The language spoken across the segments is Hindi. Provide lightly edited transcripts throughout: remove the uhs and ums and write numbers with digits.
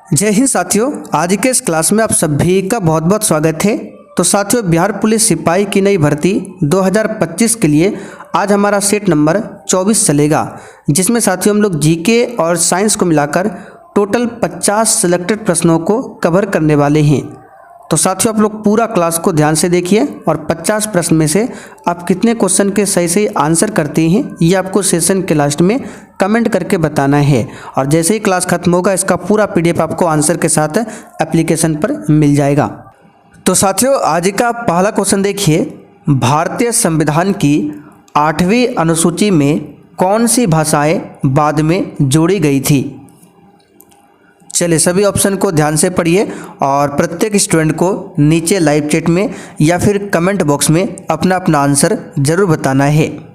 जय हिंद साथियों, आज के इस क्लास में आप सभी का बहुत बहुत स्वागत है। तो साथियों, बिहार पुलिस सिपाही की नई भर्ती 2025 के लिए आज हमारा सेट नंबर 24 चलेगा, जिसमें साथियों हम लोग जीके और साइंस को मिलाकर टोटल 50 सिलेक्टेड प्रश्नों को कवर करने वाले हैं। तो साथियों, आप लोग पूरा क्लास को ध्यान से देखिए और 50 प्रश्न में से आप कितने क्वेश्चन के सही सही आंसर करते हैं ये आपको सेशन के लास्ट में कमेंट करके बताना है। और जैसे ही क्लास खत्म होगा इसका पूरा पीडीएफ आपको आंसर के साथ एप्लीकेशन पर मिल जाएगा। तो साथियों, आज का पहला क्वेश्चन देखिए, भारतीय संविधान की 8वीं अनुसूची में कौन सी भाषाएं बाद में जोड़ी गई थी? चलिए सभी ऑप्शन को ध्यान से पढ़िए और प्रत्येक स्टूडेंट को नीचे लाइव चैट में या फिर कमेंट बॉक्स में अपना अपना आंसर जरूर बताना है।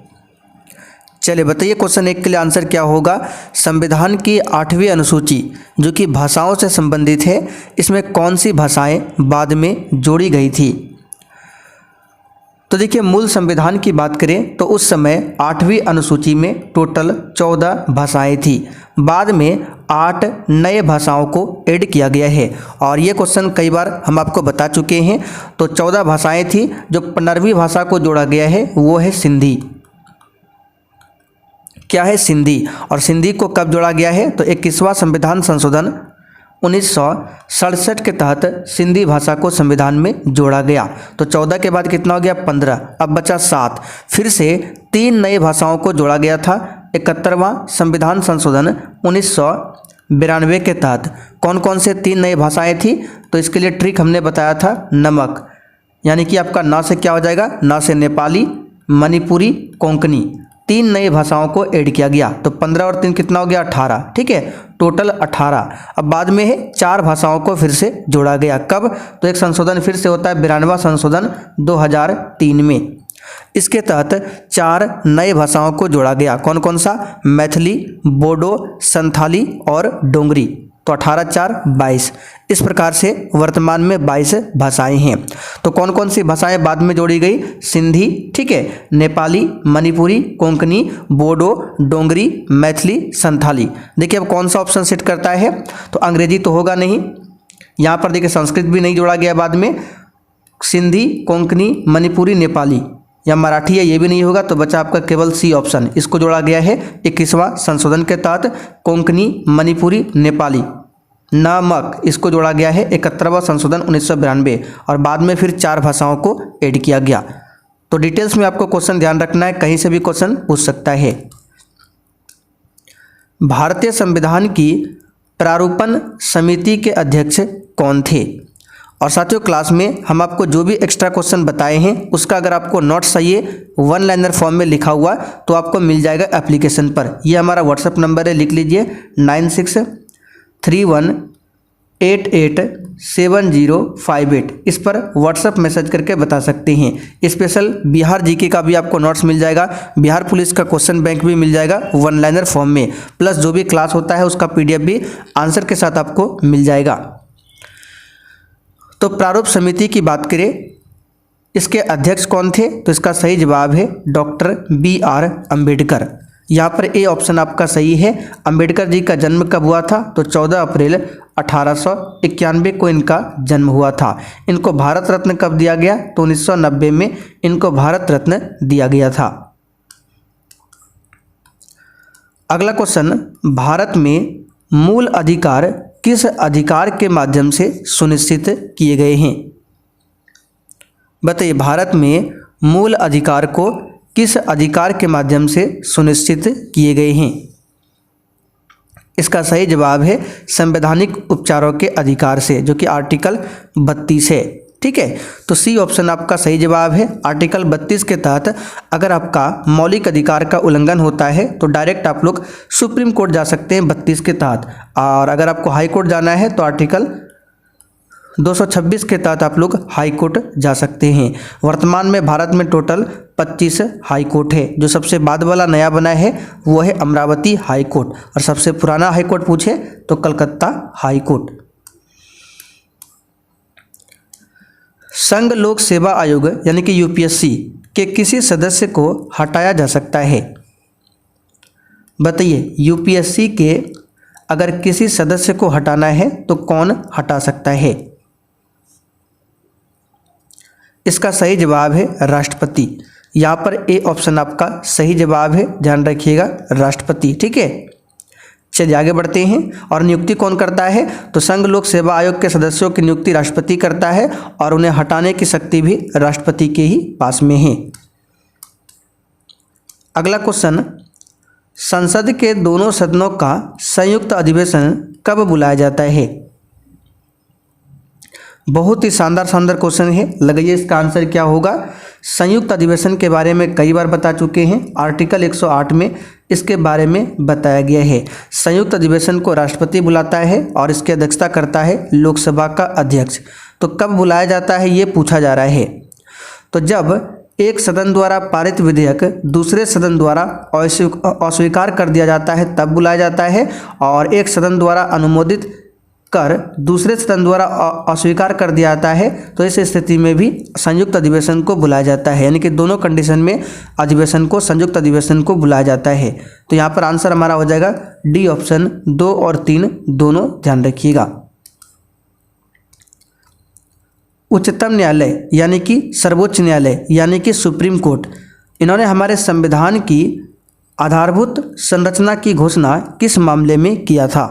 चलिए बताइए, क्वेश्चन 1 के लिए आंसर क्या होगा? संविधान की 8वीं अनुसूची जो कि भाषाओं से संबंधित है, इसमें कौन सी भाषाएं बाद में जोड़ी गई थी? तो देखिए, मूल संविधान की बात करें तो उस समय 8वीं अनुसूची में टोटल 14 भाषाएं थी। बाद में 8 नए भाषाओं को ऐड किया गया है और ये क्वेश्चन कई बार हम आपको बता चुके हैं। तो 14 भाषाएं थी, जो 15वीं भाषा को जोड़ा गया है वो है सिंधी। क्या है? सिंधी। और सिंधी को कब जोड़ा गया है? तो 21वां संविधान संशोधन 1967 के तहत सिंधी भाषा को संविधान में जोड़ा गया। तो 14 के बाद कितना हो गया? 15। अब बचा 7। फिर से 3 नई भाषाओं को जोड़ा गया था 71वां संविधान संशोधन 1992 के तहत। कौन कौन से 3 नई भाषाएं थी? तो इसके लिए ट्रिक हमने बताया था, नमक। यानी कि आपका ना से क्या हो जाएगा? ना से नेपाली, मणिपुरी, कोंकणी। 3 नई भाषाओं को ऐड किया गया। तो 15 और 3 कितना हो गया? 18। ठीक है, टोटल 18। अब बाद में है 4 भाषाओं को फिर से जोड़ा गया। कब? तो एक संशोधन फिर से होता है 92वां संशोधन 2003 में। इसके तहत 4 नए भाषाओं को जोड़ा गया। कौन कौन सा? मैथिली, बोडो, संथाली और डोंगरी। तो 18 4 22। इस प्रकार से वर्तमान में 22 भाषाएं हैं। तो कौन कौन सी भाषाएं बाद में जोड़ी गई? सिंधी, ठीक है, नेपाली, मणिपुरी, कोंकणी, बोडो, डोंगरी, मैथिली, संथाली। देखिए अब कौन सा ऑप्शन सेट करता है? तो अंग्रेजी तो होगा नहीं, यहाँ पर देखिए संस्कृत भी नहीं जोड़ा गया बाद में। सिंधी, कोंकणी, मणिपुरी, नेपाली या मराठी है ये भी नहीं होगा। तो बचा आपका केवल सी ऑप्शन, इसको जोड़ा गया है 21वां संशोधन के तहत, कोंकणी, मणिपुरी, नेपाली। नमक, इसको जोड़ा गया है 71वां संशोधन 1992 और बाद में फिर 4 भाषाओं को ऐड किया गया। तो डिटेल्स में आपको क्वेश्चन ध्यान रखना है, कहीं से भी क्वेश्चन पूछ सकता है। भारतीय संविधान की प्रारूपण समिति के अध्यक्ष कौन थे? और साथियों, क्लास में हम आपको जो भी एक्स्ट्रा क्वेश्चन बताए हैं उसका अगर आपको नोट्स चाहिए 1 लाइनर फॉर्म में लिखा हुआ तो आपको मिल जाएगा एप्लीकेशन पर। ये हमारा व्हाट्सएप नंबर है, लिख लीजिए 9631887058। इस पर व्हाट्सएप मैसेज करके बता सकते हैं। स्पेशल बिहार जीके का भी आपको नोट्स मिल जाएगा, बिहार पुलिस का क्वेश्चन बैंक भी मिल जाएगा 1 लाइनर फॉर्म में, प्लस जो भी क्लास होता है उसका पीडीएफ भी आंसर के साथ आपको मिल जाएगा। तो प्रारूप समिति की बात करें, इसके अध्यक्ष कौन थे? तो इसका सही जवाब है डॉक्टर BR अम्बेडकर। यहाँ पर ए ऑप्शन आपका सही है। अम्बेडकर जी का जन्म कब हुआ था? तो 14 अप्रैल 1891 को इनका जन्म हुआ था। इनको भारत रत्न कब दिया गया? तो 1990 में इनको भारत रत्न दिया गया था। अगला क्वेश्चन, भारत में मूल अधिकार किस अधिकार के माध्यम से सुनिश्चित किए गए हैं? बताइए, भारत में मूल अधिकार को किस अधिकार के माध्यम से सुनिश्चित किए गए हैं? इसका सही जवाब है संवैधानिक उपचारों के अधिकार से, जो कि आर्टिकल 32 है। ठीक है, तो सी ऑप्शन आपका सही जवाब है। आर्टिकल 32 के तहत अगर आपका मौलिक अधिकार का उल्लंघन होता है तो डायरेक्ट आप लोग सुप्रीम कोर्ट जा सकते हैं 32 के तहत, और अगर आपको हाई कोर्ट जाना है तो आर्टिकल 226 के तहत आप लोग हाई कोर्ट जा सकते हैं। वर्तमान में भारत में टोटल 25 हाई कोर्ट है। जो सबसे बाद वाला नया बना है वो है अमरावती हाई कोर्ट, और सबसे पुराना हाई कोर्ट पूछे तो कलकत्ता हाई कोर्ट। संघ लोक सेवा आयोग यानी कि यूपीएससी के किसी सदस्य को हटाया जा सकता है? बताइए, यूपीएससी के अगर किसी सदस्य को हटाना है तो कौन हटा सकता है? इसका सही जवाब है राष्ट्रपति। यहाँ पर ए ऑप्शन आपका सही जवाब है, ध्यान रखिएगा, राष्ट्रपति। ठीक है, चलिए आगे बढ़ते हैं। और नियुक्ति कौन करता है? तो संघ लोक सेवा आयोग के सदस्यों की नियुक्ति राष्ट्रपति करता है और उन्हें हटाने की शक्ति भी राष्ट्रपति के ही पास में है। अगला क्वेश्चन, संसद के दोनों सदनों का संयुक्त अधिवेशन कब बुलाया जाता है? बहुत ही शानदार क्वेश्चन है, लगाइए इसका आंसर क्या होगा। संयुक्त अधिवेशन के बारे में कई बार बता चुके हैं, आर्टिकल 108 में इसके बारे में बताया गया है। संयुक्त अधिवेशन को राष्ट्रपति बुलाता है और इसकी अध्यक्षता करता है लोकसभा का अध्यक्ष। तो कब बुलाया जाता है ये पूछा जा रहा है। तो जब एक सदन द्वारा पारित विधेयक दूसरे सदन द्वारा अस्वीकार कर दिया जाता है तब बुलाया जाता है, और एक सदन द्वारा अनुमोदित कर दूसरे सदन द्वारा अस्वीकार कर दिया जाता है तो इस स्थिति में भी संयुक्त अधिवेशन को बुलाया जाता है। यानी कि दोनों कंडीशन में अधिवेशन को, संयुक्त अधिवेशन को बुलाया जाता है। तो यहाँ पर आंसर हमारा हो जाएगा डी ऑप्शन, 2 और 3 दोनों, ध्यान रखिएगा। उच्चतम न्यायालय यानी कि सर्वोच्च न्यायालय यानी कि सुप्रीम कोर्ट, इन्होंने हमारे संविधान की आधारभूत संरचना की घोषणा किस मामले में किया था?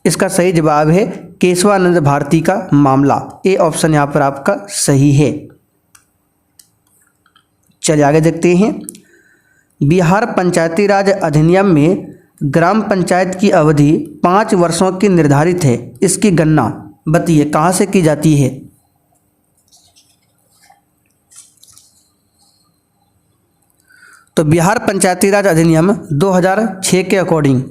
इसका सही जवाब है केशवानंद भारती का मामला। ए ऑप्शन यहाँ पर आपका सही है। चलिए आगे देखते हैं। बिहार पंचायती राज अधिनियम में ग्राम पंचायत की अवधि 5 वर्षों की निर्धारित है। इसकी गणना बताइए कहाँ से की जाती है? तो बिहार पंचायती राज अधिनियम 2006 के अकॉर्डिंग,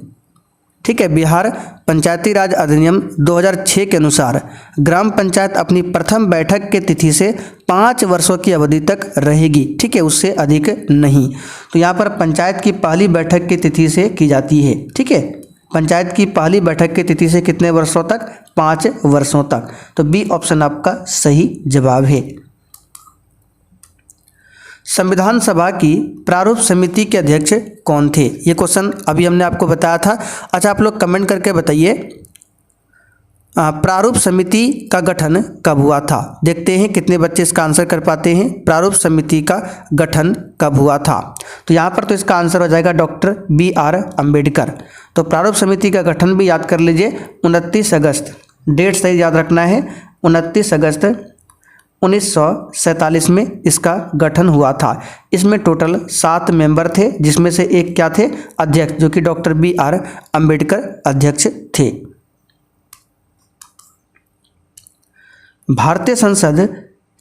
ठीक है, बिहार पंचायती राज अधिनियम 2006 के अनुसार ग्राम पंचायत अपनी प्रथम बैठक के तिथि से 5 वर्षों की अवधि तक रहेगी। ठीक है, उससे अधिक नहीं। तो यहाँ पर पंचायत की पहली बैठक की तिथि से की जाती है। ठीक है, पंचायत की पहली बैठक की तिथि से कितने वर्षों तक? 5 वर्षों तक। तो बी ऑप्शन आपका सही जवाब है। संविधान सभा की प्रारूप समिति के अध्यक्ष कौन थे? ये क्वेश्चन अभी हमने आपको बताया था। अच्छा, आप लोग कमेंट करके बताइए प्रारूप समिति का गठन कब हुआ था। देखते हैं कितने बच्चे इसका आंसर कर पाते हैं। प्रारूप समिति का गठन कब हुआ था? तो यहाँ पर तो इसका आंसर हो जाएगा डॉक्टर BR अम्बेडकर। तो प्रारूप समिति का गठन भी याद कर लीजिए, 29 अगस्त, डेट सही याद रखना है, 29 अगस्त 1947 में इसका गठन हुआ था। इसमें टोटल 7 मेंबर थे, जिसमें से एक क्या थे? अध्यक्ष, जो कि डॉक्टर BR अम्बेडकर अध्यक्ष थे। भारतीय संसद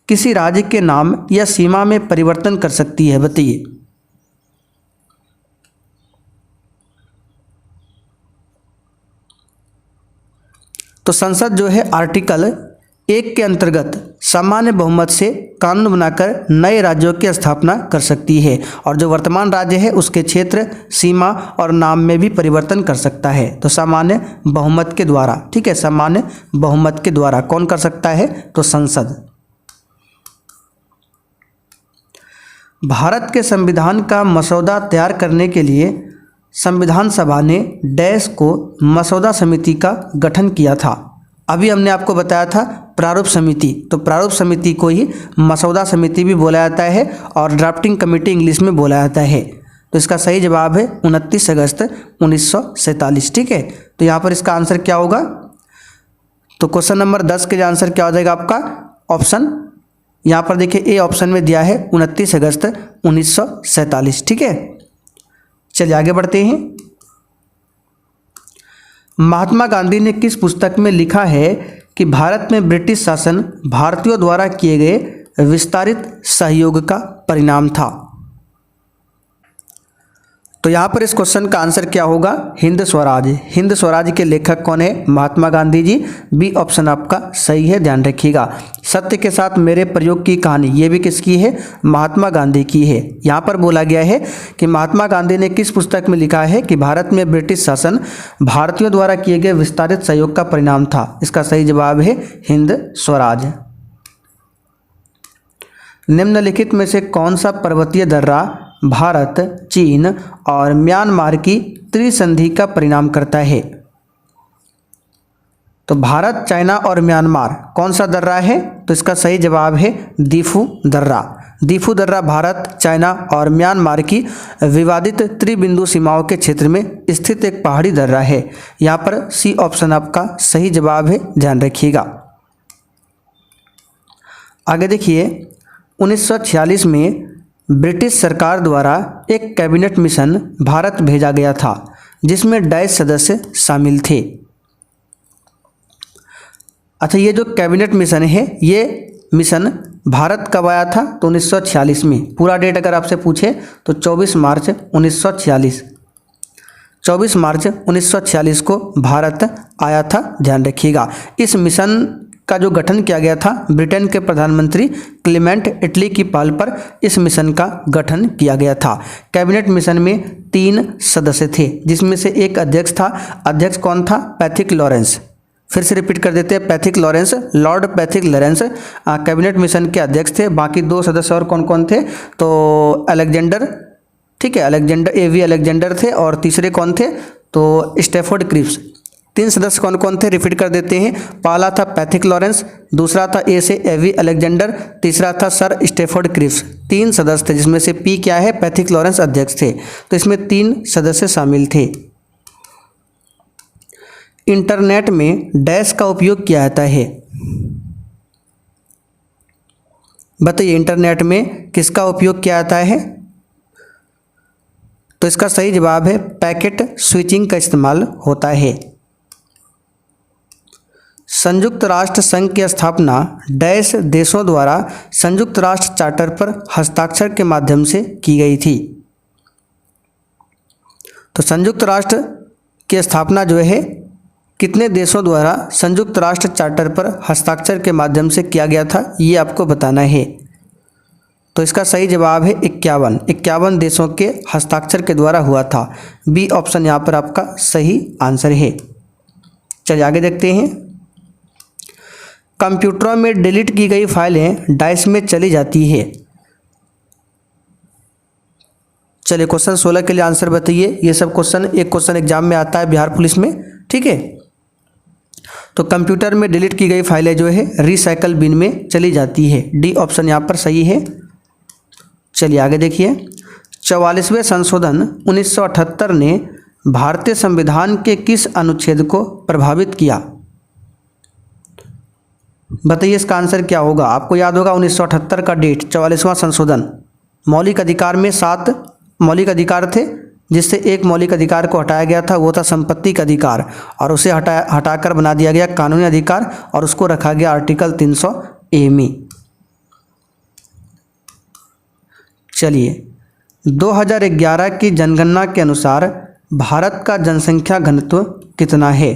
किसी राज्य के नाम या सीमा में परिवर्तन कर सकती है, बताइए। तो संसद जो है आर्टिकल 1 के अंतर्गत सामान्य बहुमत से कानून बनाकर नए राज्यों की स्थापना कर सकती है, और जो वर्तमान राज्य है उसके क्षेत्र, सीमा और नाम में भी परिवर्तन कर सकता है। तो सामान्य बहुमत के द्वारा, ठीक है, सामान्य बहुमत के द्वारा कौन कर सकता है? तो संसद। भारत के संविधान का मसौदा तैयार करने के लिए संविधान सभा ने डैश को मसौदा समिति का गठन किया था। अभी हमने आपको बताया था प्रारूप समिति, तो प्रारूप समिति को ही मसौदा समिति भी बोला जाता है और ड्राफ्टिंग कमेटी इंग्लिश में बोला जाता है। तो इसका सही जवाब है 29 अगस्त 1947। ठीक है, तो यहाँ पर इसका आंसर क्या होगा? तो क्वेश्चन नंबर 10 के लिए आंसर क्या हो जाएगा आपका? ऑप्शन, यहाँ पर देखिए ए ऑप्शन में दिया है 29 अगस्त 1947। ठीक है, चलिए आगे बढ़ते हैं। महात्मा गांधी ने किस पुस्तक में लिखा है कि भारत में ब्रिटिश शासन भारतीयों द्वारा किए गए विस्तारित सहयोग का परिणाम था? तो यहाँ पर इस क्वेश्चन का आंसर क्या होगा? हिंद स्वराज। हिंद स्वराज के लेखक कौन है? महात्मा गांधी जी। बी ऑप्शन आपका सही है, ध्यान रखिएगा। सत्य के साथ मेरे प्रयोग की कहानी, ये भी किसकी है? महात्मा गांधी की है। यहाँ पर बोला गया है कि महात्मा गांधी ने किस पुस्तक में लिखा है कि भारत में ब्रिटिश शासन भारतीयों द्वारा किए गए विस्तारित सहयोग का परिणाम था। इसका सही जवाब है हिंद स्वराज। निम्नलिखित में से कौन सा पर्वतीय दर्रा भारत, चीन और म्यांमार की त्रिसंधि का परिणाम करता है? तो भारत, चाइना और म्यांमार कौन सा दर्रा है? तो इसका सही जवाब है दीफू दर्रा। दीफू दर्रा भारत, चाइना और म्यांमार की विवादित त्रिबिंदु सीमाओं के क्षेत्र में स्थित एक पहाड़ी दर्रा है। यहाँ पर सी ऑप्शन आपका सही जवाब है, ध्यान रखिएगा। आगे देखिए, 1946 में ब्रिटिश सरकार द्वारा एक कैबिनेट मिशन भारत भेजा गया था जिसमें डैश सदस्य शामिल थे। अच्छा, ये जो कैबिनेट मिशन है ये मिशन भारत कब आया था? तो 1946 में। पूरा डेट अगर आपसे पूछे तो 24 मार्च 1946, 24 मार्च 1946 को भारत आया था, ध्यान रखिएगा। इस मिशन का जो गठन किया गया था ब्रिटेन के प्रधानमंत्री क्लेमेंट एटली की पहल पर इस मिशन का गठन किया गया था। कैबिनेट मिशन में 3 सदस्य थे जिसमें से एक अध्यक्ष था। अध्यक्ष कौन था? Pethick Lawrence. फिर से रिपीट कर देते हैं, Pethick Lawrence, Lord Pethick Lawrence cabinet mission के अध्यक्ष थे। बाकी 2 सदस्य और कौन कौन थे? तो अलेक्जेंडर, ठीक है, अलेक्जेंडर एवी अलेक्जेंडर थे, और तीसरे कौन थे? तो स्टैफोर्ड क्रिप्स। 3 सदस्य कौन कौन थे? रिपीट कर देते हैं। पहला था पैथिक लॉरेंस, दूसरा था ए से एवी अलेक्जेंडर, तीसरा था सर स्टैफोर्ड क्रिप्स। 3 सदस्य थे जिसमें से पी क्या है? पैथिक लॉरेंस अध्यक्ष थे। तो इसमें 3 सदस्य शामिल थे। इंटरनेट में डैश का उपयोग किया जाता है? बताइए, इंटरनेट में किसका उपयोग किया जाता है? तो इसका सही जवाब है पैकेट स्विचिंग का इस्तेमाल होता है। संयुक्त राष्ट्र संघ की स्थापना डैश देशों द्वारा संयुक्त राष्ट्र चार्टर पर हस्ताक्षर के माध्यम से की गई थी? तो संयुक्त राष्ट्र की स्थापना जो है कितने देशों द्वारा संयुक्त राष्ट्र चार्टर पर हस्ताक्षर के माध्यम से किया गया था, ये आपको बताना है। तो इसका सही जवाब है 51 देशों के हस्ताक्षर के द्वारा हुआ था। बी ऑप्शन यहाँ पर आपका सही आंसर है। चलिए आगे देखते हैं। कंप्यूटरों में डिलीट की गई फाइलें डैश में चली जाती है? चलिए क्वेश्चन 16 के लिए आंसर बताइए। ये सब क्वेश्चन, एक क्वेश्चन एग्जाम में आता है बिहार पुलिस में, ठीक है। तो कंप्यूटर में डिलीट की गई फाइलें जो है रिसाइकल बिन में चली जाती है। डी ऑप्शन यहाँ पर सही है। चलिए आगे देखिए। 44वें संशोधन 1978 ने भारतीय संविधान के किस अनुच्छेद को प्रभावित किया? बताइए इसका आंसर क्या होगा। आपको याद होगा 1978 का डेट, 44वां संशोधन। मौलिक अधिकार में 7 मौलिक अधिकार थे जिससे एक मौलिक अधिकार को हटाया गया था, वो था संपत्ति का अधिकार, और उसे हटाकर बना दिया गया कानूनी अधिकार और उसको रखा गया आर्टिकल 300A में। चलिए 2011 की जनगणना के अनुसार भारत का जनसंख्या घनत्व कितना है?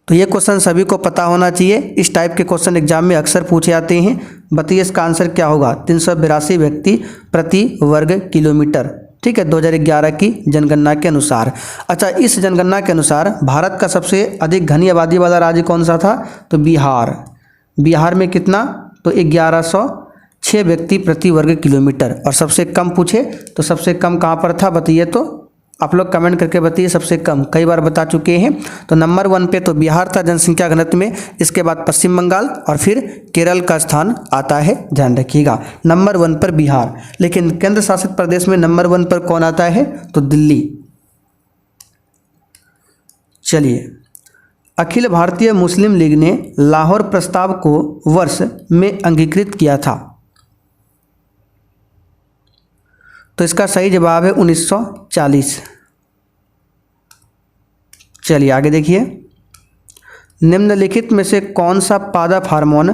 तो ये क्वेश्चन सभी को पता होना चाहिए। इस टाइप के क्वेश्चन एग्जाम में अक्सर पूछे जाते हैं। बताइए इसका आंसर क्या होगा। 382 व्यक्ति प्रति वर्ग किलोमीटर, ठीक है, 2011 की जनगणना के अनुसार। अच्छा, इस जनगणना के अनुसार भारत का सबसे अधिक घनी आबादी वाला राज्य कौन सा था? तो बिहार। बिहार में कितना? तो 1106 व्यक्ति प्रति वर्ग किलोमीटर। और सबसे कम पूछे तो सबसे कम कहाँ पर था बताइए, तो आप लोग कमेंट करके बताइए सबसे कम। कई बार बता चुके हैं। तो नंबर 1 पे तो बिहार था जनसंख्या घनत्व में, इसके बाद पश्चिम बंगाल और फिर केरल का स्थान आता है, ध्यान रखिएगा। नंबर 1 पर बिहार। लेकिन केंद्र शासित प्रदेश में नंबर 1 पर कौन आता है? तो दिल्ली। चलिए, अखिल भारतीय मुस्लिम लीग ने लाहौर प्रस्ताव को वर्ष में अंगीकृत किया था? तो इसका सही जवाब है 1940। चलिए आगे देखिए। निम्नलिखित में से कौन सा पादप हार्मोन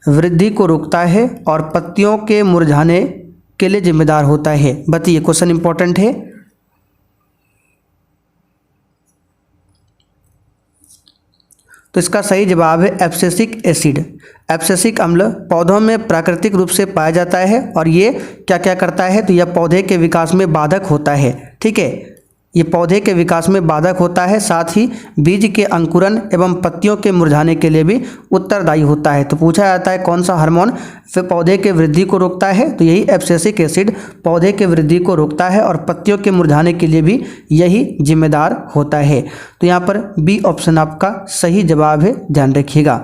वृद्धि को रोकता है और पत्तियों के मुरझाने के लिए जिम्मेदार होता है? बताइए, क्वेश्चन इंपॉर्टेंट है। तो इसका सही जवाब है एब्सिसिक एसिड। एब्सिसिक अम्ल पौधों में प्राकृतिक रूप से पाया जाता है और ये क्या क्या करता है? तो यह पौधे के विकास में बाधक होता है, ठीक है। ये पौधे के विकास में बाधक होता है, साथ ही बीज के अंकुरन एवं पत्तियों के मुरझाने के लिए भी उत्तरदायी होता है। तो पूछा जाता है कौन सा हार्मोन फिर पौधे के वृद्धि को रोकता है, तो यही एब्सिसिक एसिड पौधे के वृद्धि को रोकता है और पत्तियों के मुरझाने के लिए भी यही जिम्मेदार होता है। तो यहाँ पर बी ऑप्शन आपका सही जवाब है, ध्यान रखिएगा।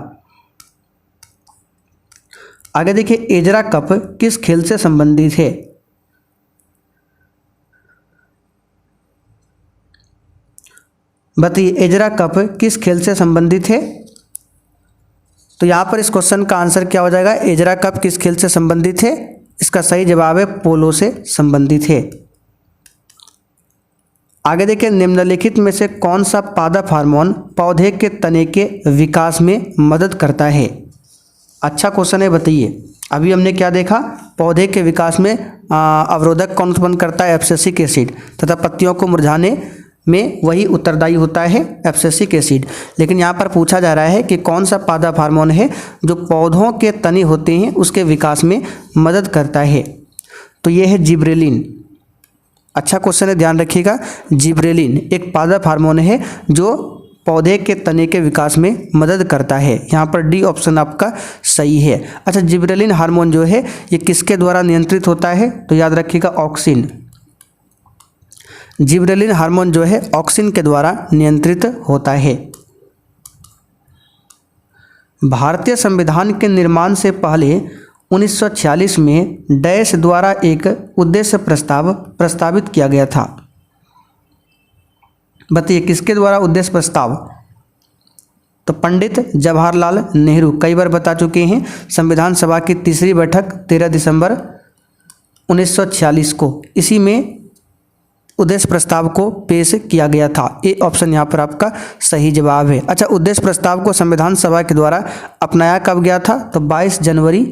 आगे देखिए, एजरा कप किस खेल से संबंधित है? बताइए, एजरा कप किस खेल से संबंधित है? तो यहाँ पर इस क्वेश्चन का आंसर क्या हो जाएगा? एजरा कप किस खेल से संबंधित है? इसका सही जवाब है पोलो से संबंधित है। आगे देखिए, निम्नलिखित में से कौन सा पादप हार्मोन पौधे के तने के विकास में मदद करता है? अच्छा क्वेश्चन है, बताइए। अभी हमने क्या देखा? पौधे के विकास में अवरोधक कौन उत्पन्न करता है? एब्सिसिक एसिड, तथा पत्तियों को मुरझाने में वही उत्तरदायी होता है, एब्सिसिक एसिड। लेकिन यहाँ पर पूछा जा रहा है कि कौन सा पादप हार्मोन है जो पौधों के तने होते हैं उसके विकास में मदद करता है? तो ये है जिब्रेलिन। अच्छा क्वेश्चन है, ध्यान रखिएगा। जिब्रेलिन एक पादप हार्मोन है जो पौधे के तने के विकास में मदद करता है। यहाँ पर डी ऑप्शन आपका सही है। अच्छा, जिब्रेलिन हार्मोन जो है ये किसके द्वारा नियंत्रित होता है? तो याद रखिएगा, ऑक्सिन। जिब्रेलिन हार्मोन जो है ऑक्सिन के द्वारा नियंत्रित होता है। भारतीय संविधान के निर्माण से पहले 1946 में डैश द्वारा एक उद्देश्य प्रस्ताव प्रस्तावित किया गया था। बताइए, किसके द्वारा उद्देश्य प्रस्ताव? तो पंडित जवाहरलाल नेहरू, कई बार बता चुके हैं। संविधान सभा की तीसरी बैठक 13 दिसंबर 1946 को इसी में उद्देश्य प्रस्ताव को पेश किया गया था। ए ऑप्शन यहाँ पर आपका सही जवाब है। अच्छा, उद्देश्य प्रस्ताव को संविधान सभा के द्वारा अपनाया कब गया था? तो 22 जनवरी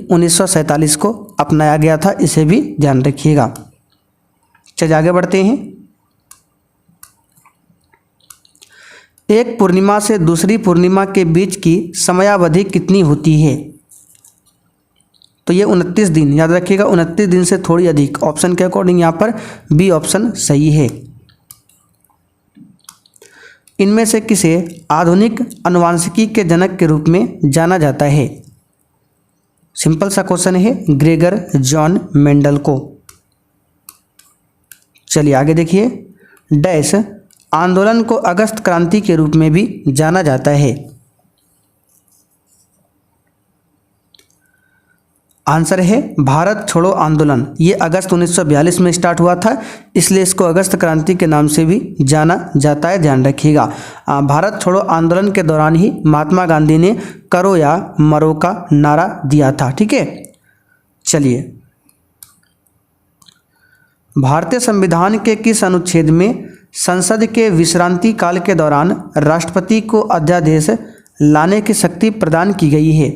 1947 को अपनाया गया था। इसे भी ध्यान रखिएगा। चलिए आगे बढ़ते हैं। एक पूर्णिमा से दूसरी पूर्णिमा के बीच की समयावधि कितनी होती है? तो ये 29 दिन, याद रखिएगा, 29 दिन से थोड़ी अधिक। ऑप्शन के अकॉर्डिंग यहाँ पर बी ऑप्शन सही है। इनमें से किसे आधुनिक अनुवांशिकी के जनक के रूप में जाना जाता है? सिंपल सा क्वेश्चन है, ग्रेगर जॉन मेंडल को। चलिए आगे देखिए, डैश आंदोलन को अगस्त क्रांति के रूप में भी जाना जाता है। आंसर है भारत छोड़ो आंदोलन। ये अगस्त 1942 में स्टार्ट हुआ था, इसलिए इसको अगस्त क्रांति के नाम से भी जाना जाता है, ध्यान रखिएगा। भारत छोड़ो आंदोलन के दौरान ही महात्मा गांधी ने करो या मरो का नारा दिया था। ठीक है, चलिए, भारतीय संविधान के किस अनुच्छेद में संसद के विश्रांति काल के दौरान राष्ट्रपति को अध्यादेश लाने की शक्ति प्रदान की गई है?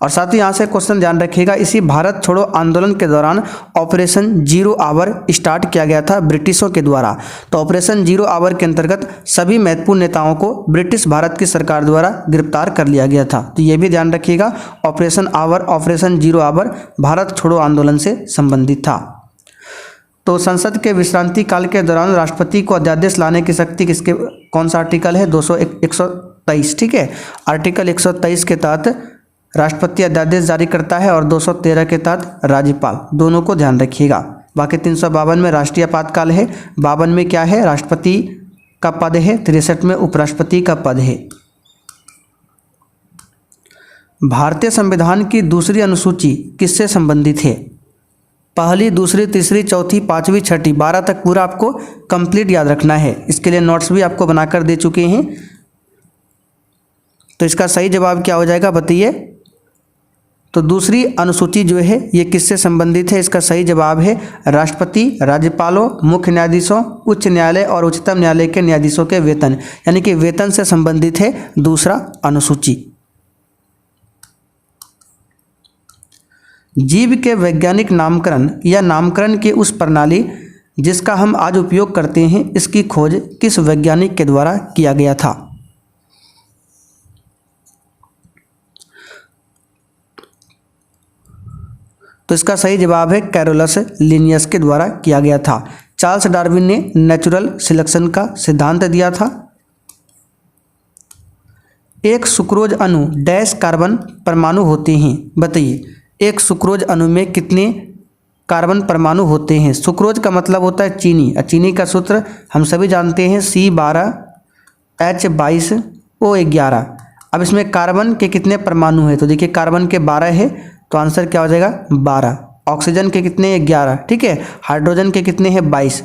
और साथ ही यहाँ से क्वेश्चन ध्यान रखिएगा, इसी भारत छोड़ो आंदोलन के दौरान ऑपरेशन 0 आवर स्टार्ट किया गया था ब्रिटिशों के द्वारा। तो ऑपरेशन 0 आवर के अंतर्गत सभी महत्वपूर्ण नेताओं को ब्रिटिश भारत की सरकार द्वारा गिरफ्तार कर लिया गया था। तो ये भी ध्यान रखिएगा, ऑपरेशन 0 आवर भारत छोड़ो आंदोलन से संबंधित था। तो संसद के विश्रांति काल के दौरान राष्ट्रपति को अध्यादेश लाने की शक्ति किसके, कौन सा आर्टिकल है? 123। ठीक है, आर्टिकल 123 के तहत राष्ट्रपति अध्यादेश जारी करता है और 213 के तहत राज्यपाल, दोनों को ध्यान रखिएगा। बाकी 352 में राष्ट्रीय आपातकाल है, 52 में क्या है? राष्ट्रपति का पद है, 63 में उपराष्ट्रपति का पद है। भारतीय संविधान की दूसरी अनुसूची किससे संबंधित है? पहली, दूसरी, तीसरी, चौथी, पांचवी, छठी, 12 तक पूरा आपको कंप्लीट याद रखना है। इसके लिए नोट्स भी आपको बनाकर दे चुके हैं। तो इसका सही जवाब क्या हो जाएगा, बताइए। तो दूसरी अनुसूची जो है ये किससे संबंधित है? इसका सही जवाब है राष्ट्रपति, राज्यपालों, मुख्य न्यायाधीशों, उच्च न्यायालय और उच्चतम न्यायालय के न्यायाधीशों के वेतन, यानी कि वेतन से संबंधित है दूसरा अनुसूची। जीव के वैज्ञानिक नामकरण या नामकरण की उस प्रणाली जिसका हम आज उपयोग करते हैं, इसकी खोज किस वैज्ञानिक के द्वारा किया गया था? तो इसका सही जवाब है कैरोलस लिनियस के द्वारा किया गया था। चार्ल्स डार्विन ने नेचुरल सिलेक्शन का सिद्धांत दिया था। एक सुक्रोज अणु डैश कार्बन परमाणु होते हैं, बताइए एक सुक्रोज अणु में कितने कार्बन परमाणु होते हैं। सुक्रोज का मतलब होता है चीनी, और चीनी का सूत्र हम सभी जानते हैं C12H22O11। अब इसमें कार्बन के कितने परमाणु हैं, तो देखिए कार्बन के 12 है, तो आंसर क्या हो जाएगा 12। ऑक्सीजन के कितने हैं 11, ठीक है। हाइड्रोजन के कितने हैं 22।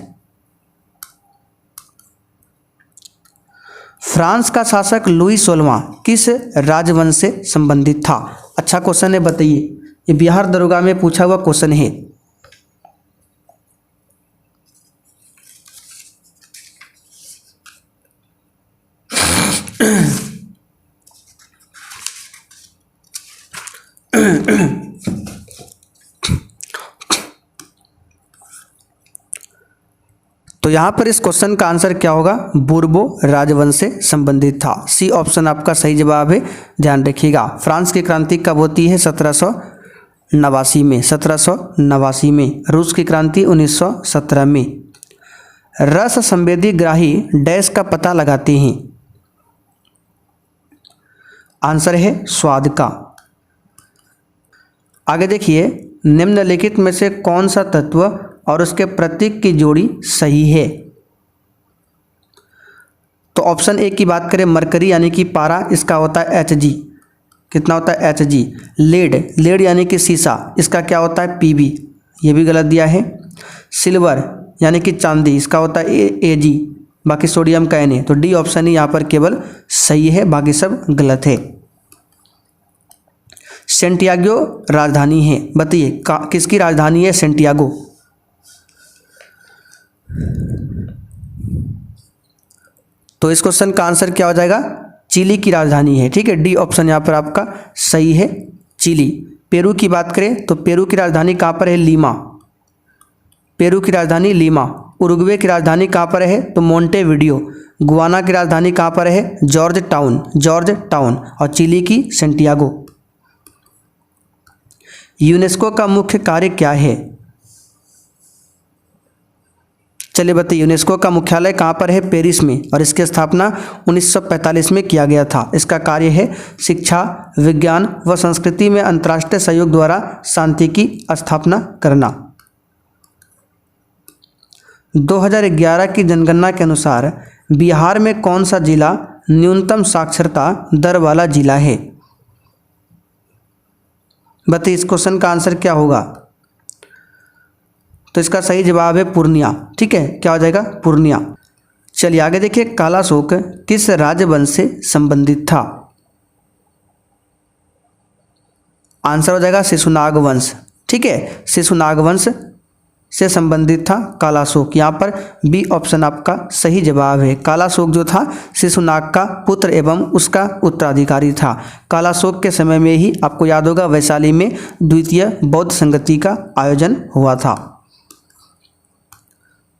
फ्रांस का शासक लुई 16वां किस राजवंश से संबंधित था। अच्छा क्वेश्चन है, बताइए, ये बिहार दरोगा में पूछा हुआ क्वेश्चन है। तो यहाँ पर इस क्वेश्चन का आंसर क्या होगा, बूर्बो राजवंश से संबंधित था। सी ऑप्शन आपका सही जवाब है, ध्यान रखिएगा। फ्रांस की क्रांति कब होती है 1789 में, 1789 में। रूस की क्रांति 1917 में। रस संवेदी ग्राही डैश का पता लगाते हैं, आंसर है स्वाद का। आगे देखिए, निम्नलिखित में से कौन सा तत्व और उसके प्रतीक की जोड़ी सही है। तो ऑप्शन ए की बात करें, मरकरी यानी कि पारा, इसका होता है Hg, कितना होता है Hg। लेड यानी कि सीसा, इसका क्या होता है Pb, ये भी गलत दिया है। सिल्वर यानी कि चांदी, इसका होता है Ag, बाकी सोडियम का Na। तो डी ऑप्शन ही यहाँ पर केवल सही है, बाकी सब गलत है। सेंटियागो राजधानी है, बताइए किसकी राजधानी है सेंटियागो। तो इस क्वेश्चन का आंसर क्या हो जाएगा, चिली की राजधानी है, ठीक है। डी ऑप्शन यहाँ पर आपका सही है, चिली। पेरू की बात करें तो पेरू की राजधानी कहाँ पर है, लीमा, पेरू की राजधानी लीमा। उरुग्वे की राजधानी कहाँ पर है, तो मोंटेविडियो। गुआना की राजधानी कहाँ पर है, जॉर्ज टाउन। और चिली की सेंटियागो। यूनेस्को का मुख्य कार्य क्या है, चलिए बताइए। यूनेस्को का मुख्यालय कहाँ पर है, पेरिस में, और इसकी स्थापना 1945 में किया गया था। इसका कार्य है शिक्षा, विज्ञान व संस्कृति में अंतर्राष्ट्रीय सहयोग द्वारा शांति की स्थापना करना। 2011 की जनगणना के अनुसार बिहार में कौन सा जिला न्यूनतम साक्षरता दर वाला जिला है, बताइए इस क्वेश्चन का आंसर क्या होगा। तो इसका सही जवाब है पूर्णिया, ठीक है, क्या हो जाएगा पूर्णिया। चलिए आगे देखिए, कालाशोक किस राजवंश से संबंधित था, आंसर हो जाएगा शिशुनाग वंश, ठीक है। शिशुनाग वंश से संबंधित था कालाशोक, यहाँ पर बी ऑप्शन आपका सही जवाब है। कालाशोक जो था शिशुनाग का पुत्र एवं उसका उत्तराधिकारी था। कालाशोक के समय में ही आपको याद होगा वैशाली में द्वितीय बौद्ध संगति का आयोजन हुआ था।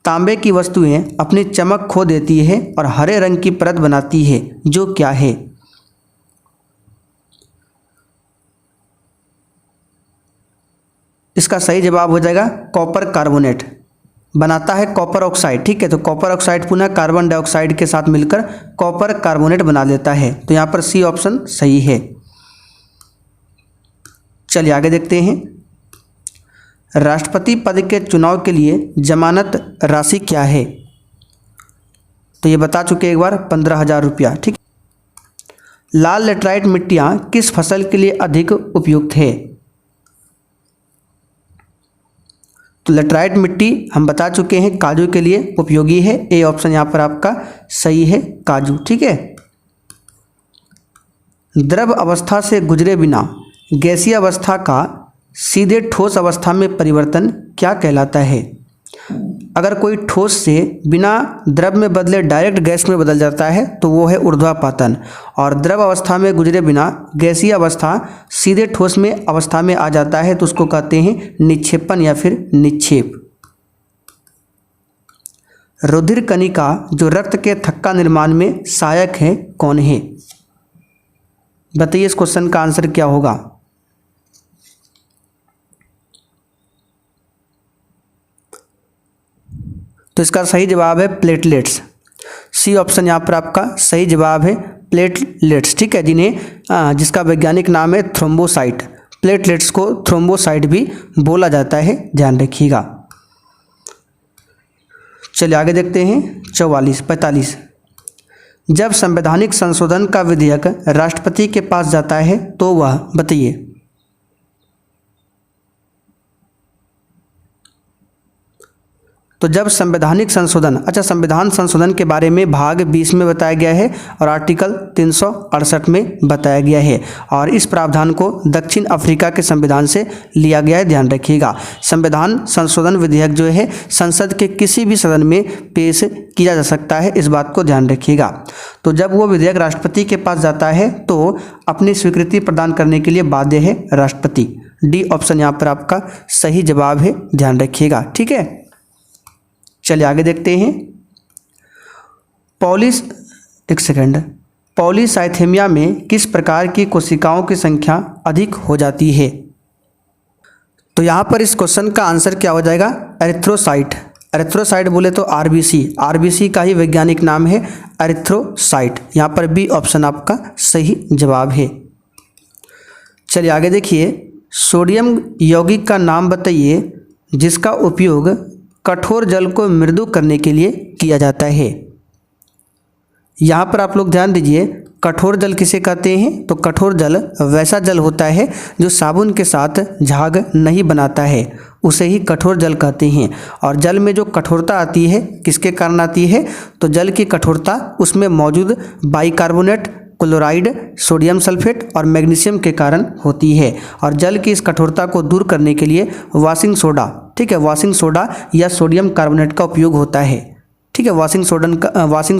तांबे की वस्तुएं अपनी चमक खो देती है और हरे रंग की परत बनाती है, जो क्या है, इसका सही जवाब हो जाएगा कॉपर कार्बोनेट। बनाता है कॉपर ऑक्साइड, ठीक है। तो कॉपर ऑक्साइड पुनः कार्बन डाइऑक्साइड के साथ मिलकर कॉपर कार्बोनेट बना देता है। तो यहाँ पर सी ऑप्शन सही है। चलिए आगे देखते हैं, राष्ट्रपति पद के चुनाव के लिए जमानत राशि क्या है, तो ये बता चुके एक बार 15,000 रुपया, ठीक। लाल लेटराइट मिट्टियाँ किस फसल के लिए अधिक उपयुक्त है, तो लेटराइट मिट्टी हम बता चुके हैं काजू के लिए उपयोगी है। ए ऑप्शन यहाँ पर आपका सही है, काजू, ठीक है। द्रव अवस्था से गुजरे बिना गैसीय अवस्था का सीधे ठोस अवस्था में परिवर्तन क्या कहलाता है। अगर कोई ठोस से बिना द्रव में बदले डायरेक्ट गैस में बदल जाता है तो वो है ऊर्ध्वापातन, और द्रव अवस्था में गुजरे बिना गैसीय अवस्था सीधे ठोस में अवस्था में आ जाता है तो उसको कहते हैं निक्षेपण या फिर निक्षेप। रुधिर कणिका जो रक्त के थक्का निर्माण में सहायक है कौन है, बताइए इस क्वेश्चन का आंसर क्या होगा। तो इसका सही जवाब है प्लेटलेट्स। सी ऑप्शन यहाँ पर आपका सही जवाब है, प्लेटलेट्स। ठीक है, जिसका वैज्ञानिक नाम है थ्रोम्बोसाइट। प्लेटलेट्स को थ्रोम्बोसाइट भी बोला जाता है, ध्यान रखिएगा। चलिए आगे देखते हैं 45। जब संवैधानिक संशोधन का विधेयक राष्ट्रपति के पास जाता है तो वह बताइए। तो जब संवैधानिक संशोधन, अच्छा संविधान संशोधन के बारे में भाग 20 में बताया गया है और आर्टिकल 368 में बताया गया है, और इस प्रावधान को दक्षिण अफ्रीका के संविधान से लिया गया है, ध्यान रखिएगा। संविधान संशोधन विधेयक जो है संसद के किसी भी सदन में पेश किया जा सकता है, इस बात को ध्यान रखिएगा। तो जब वो विधेयक राष्ट्रपति के पास जाता है तो अपनी स्वीकृति प्रदान करने के लिए बाध्य है राष्ट्रपति। डी ऑप्शन यहाँ पर आपका सही जवाब है, ध्यान रखिएगा। ठीक है, चलिए आगे देखते हैं। पॉलीसाइथेमिया में किस प्रकार की कोशिकाओं की संख्या अधिक हो जाती है? तो यहाँ पर इस क्वेश्चन का आंसर क्या हो जाएगा? एरिथ्रोसाइट। एरिथ्रोसाइट बोले तो आरबीसी का ही वैज्ञानिक नाम है एरिथ्रोसाइट। यहाँ पर बी ऑप्शन आपका सही जवाब है। चलिए आगे देखिए, सोडियम यौगिक का नाम बताइए जिसका उपयोग कठोर जल को मृदु करने के लिए किया जाता है। यहाँ पर आप लोग ध्यान दीजिए, कठोर जल किसे कहते हैं? तो कठोर जल वैसा जल होता है जो साबुन के साथ झाग नहीं बनाता है, उसे ही कठोर जल कहते हैं। और जल में जो कठोरता आती है किसके कारण आती है? तो जल की कठोरता उसमें मौजूद बाइकार्बोनेट, क्लोराइड, सोडियम सल्फेट और मैग्नीशियम के कारण होती है। और जल की इस कठोरता को दूर करने के लिए वॉशिंग सोडा, ठीक है, वॉशिंग सोडा या सोडियम कार्बोनेट का उपयोग होता है। ठीक है, वॉशिंग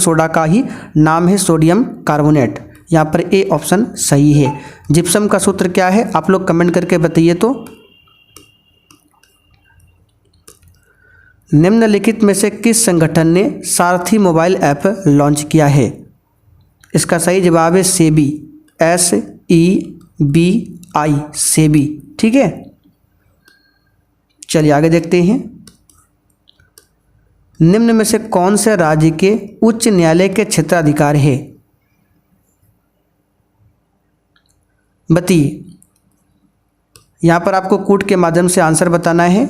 सोडा का ही नाम है सोडियम कार्बोनेट। यहाँ पर ए ऑप्शन सही है। जिप्सम का सूत्र क्या है? आप लोग कमेंट करके बताइए। तो निम्नलिखित में से किस संगठन ने सारथी मोबाइल ऐप लॉन्च किया है? इसका सही जवाब है सेबी, SEBI, सेबी। ठीक है, चलिए आगे देखते हैं। निम्न में से कौन से राज्य के उच्च न्यायालय के क्षेत्राधिकार है? बताइए। यहां पर आपको कूट के माध्यम से आंसर बताना है।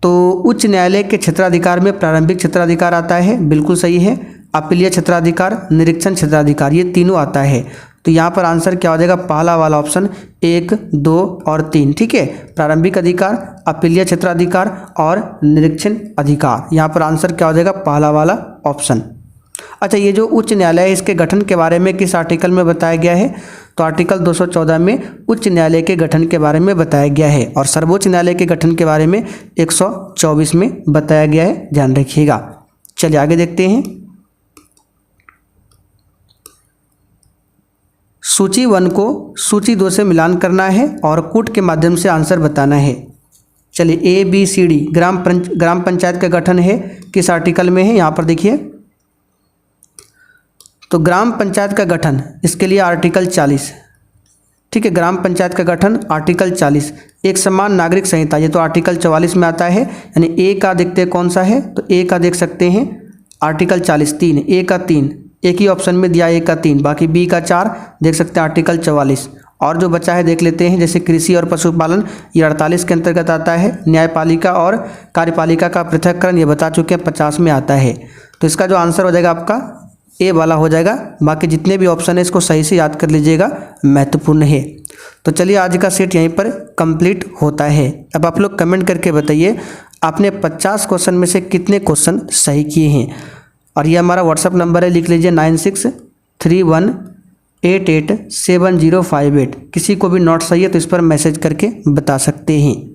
तो उच्च न्यायालय के क्षेत्राधिकार में प्रारंभिक क्षेत्राधिकार आता है, बिल्कुल सही है। अपीलीय क्षेत्राधिकार, निरीक्षण क्षेत्राधिकार, ये तीनों आता है। तो यहाँ पर आंसर क्या हो जाएगा? पहला वाला ऑप्शन 1, 2 और 3। ठीक है, प्रारंभिक अधिकार, अपीलीय क्षेत्राधिकार और निरीक्षण अधिकार। यहाँ पर आंसर क्या हो जाएगा? पहला वाला ऑप्शन। अच्छा, ये जो उच्च न्यायालय है इसके गठन के बारे में किस आर्टिकल में बताया गया है? तो आर्टिकल 214 में उच्च न्यायालय के गठन के बारे में बताया गया है, और सर्वोच्च न्यायालय के गठन के बारे में 124 में बताया गया है, ध्यान रखिएगा। चलिए आगे देखते हैं। सूची 1 को सूची 2 से मिलान करना है और कूट के माध्यम से आंसर बताना है। चलिए ABCD ग्राम पंचायत का गठन है, किस आर्टिकल में है? यहाँ पर देखिए। तो ग्राम पंचायत का गठन, इसके लिए आर्टिकल 40। ठीक है, ग्राम पंचायत का गठन आर्टिकल 40। एक समान नागरिक संहिता, ये तो आर्टिकल 44 में आता है। यानी ए का देखते हैं कौन सा है, तो ए का देख सकते हैं आर्टिकल 40, 3, ए का 3, एक ही ऑप्शन में दिया ए का 3, बाकी बी का 4 देख सकते हैं आर्टिकल 44। और जो बचा है देख लेते हैं, जैसे कृषि और पशुपालन, ये 48 के अंतर्गत आता है। न्यायपालिका और कार्यपालिका का पृथक्करण, ये बता चुके हैं, 50 में आता है। तो इसका जो आंसर हो जाएगा आपका ए वाला हो जाएगा। बाकी जितने भी ऑप्शन है इसको सही से याद कर लीजिएगा, महत्वपूर्ण है। तो चलिए आज का सेट यहीं पर कंप्लीट होता है। अब आप लोग कमेंट करके बताइए आपने 50 क्वेश्चन में से कितने क्वेश्चन सही किए हैं। और ये हमारा व्हाट्सअप नंबर है, लिख लीजिए 9631887058। किसी को भी नोट सही है तो इस पर मैसेज करके बता सकते हैं।